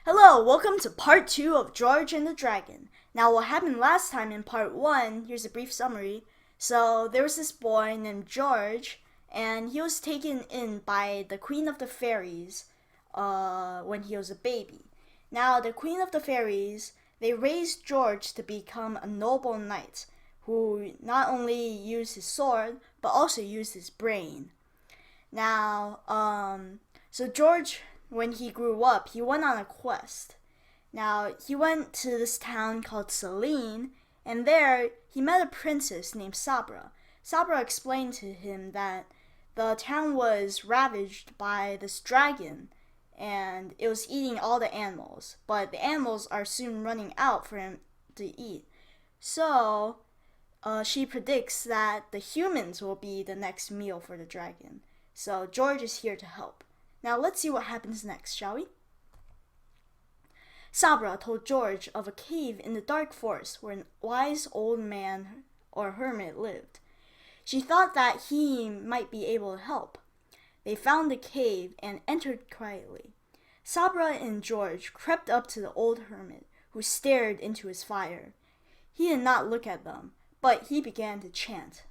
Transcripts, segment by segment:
Hello, welcome to part 2 of George and the Dragon. Now, what happened last time in part 1, here's a brief summary. So, there was this boy named George, and he was taken in by the Queen of the Fairies when he was a baby. Now, the Queen of the Fairies, they raised George to become a noble knight who not only used his sword, but also used his brain. Now, so George, when he grew up, he went on a quest. Now, he went to this town called Selene, and there he met a princess named Sabra. Sabra explained to him that the town was ravaged by this dragon, and it was eating all the animals. But the animals are soon running out for him to eat. So, she predicts that the humans will be the next meal for the dragon. So, George is here to help. Now let's see what happens next, shall we? Sabra told George of a cave in the dark forest where a wise old man or hermit lived. She thought that he might be able to help. They found the cave and entered quietly. Sabra and George crept up to the old hermit, who stared into his fire. He did not look at them, but he began to chant.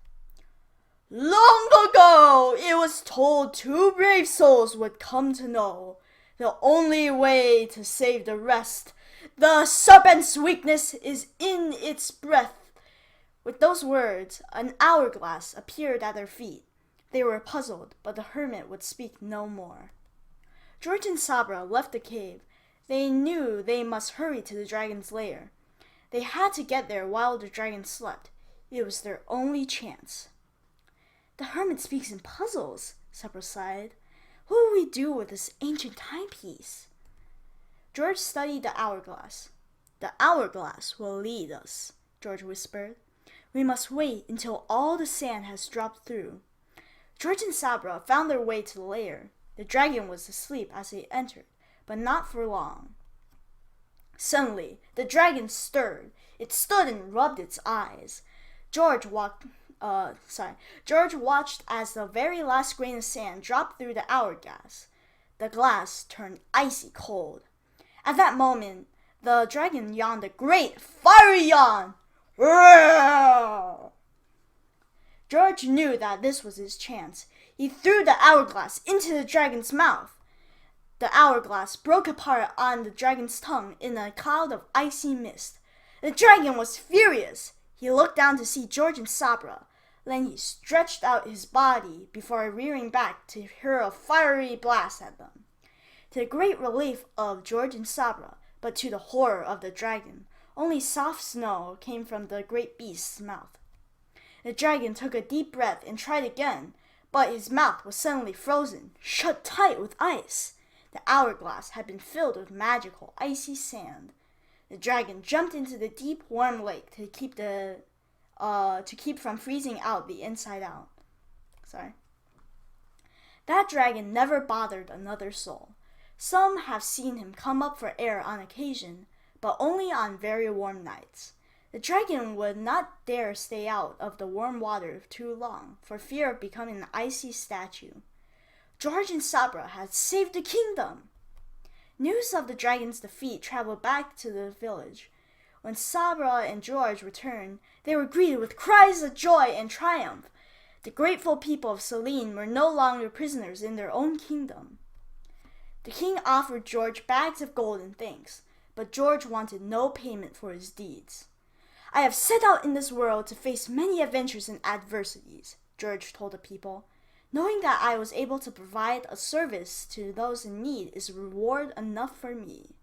Long ago, it was told two brave souls would come to know the only way to save the rest. The serpent's weakness is in its breath. With those words, an hourglass appeared at their feet. They were puzzled, but the hermit would speak no more. George and Sabra left the cave. They knew they must hurry to the dragon's lair. They had to get there while the dragon slept. It was their only chance. The hermit speaks in puzzles, Sabra sighed. What will we do with this ancient timepiece? George studied the hourglass. The hourglass will lead us, George whispered. We must wait until all the sand has dropped through. George and Sabra found their way to the lair. The dragon was asleep as they entered, but not for long. Suddenly, the dragon stirred. It stood and rubbed its eyes. George watched as the very last grain of sand dropped through the hourglass. The glass turned icy cold. At that moment, the dragon yawned a great, fiery yawn. George knew that this was his chance. He threw the hourglass into the dragon's mouth. The hourglass broke apart on the dragon's tongue in a cloud of icy mist. The dragon was furious. He looked down to see George and Sabra. Then he stretched out his body before rearing back to hurl a fiery blast at them. To the great relief of George and Sabra, but to the horror of the dragon, only soft snow came from the great beast's mouth. The dragon took a deep breath and tried again, but his mouth was suddenly frozen, shut tight with ice. The hourglass had been filled with magical, icy sand. The dragon jumped into the deep, warm lake to keep from freezing out the inside out. That dragon never bothered another soul. Some have seen him come up for air on occasion, but only on very warm nights. The dragon would not dare stay out of the warm water too long, for fear of becoming an icy statue. George and Sabra had saved the kingdom. News of the dragon's defeat traveled back to the village. When Sabra and George returned, they were greeted with cries of joy and triumph. The grateful people of Selene were no longer prisoners in their own kingdom. The king offered George bags of gold and thanks, but George wanted no payment for his deeds. I have set out in this world to face many adventures and adversities, George told the people. Knowing that I was able to provide a service to those in need is reward enough for me.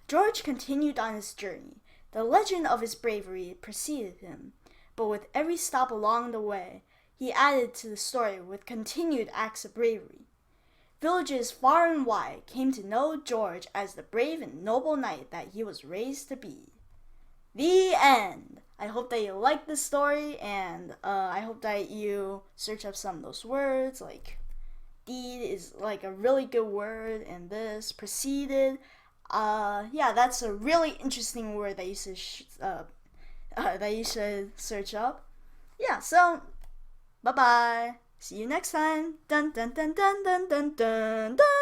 George continued on his journey. The legend of his bravery preceded him, but with every stop along the way, he added to the story with continued acts of bravery. Villages far and wide came to know George as the brave and noble knight that he was raised to be. The end! I hope that you like this story, and I hope that you search up some of those words, like deed is like a really good word, and this, preceded, that's a really interesting word that you should search up. Yeah, so, bye-bye. See you next time. Dun dun dun dun dun dun dun dun.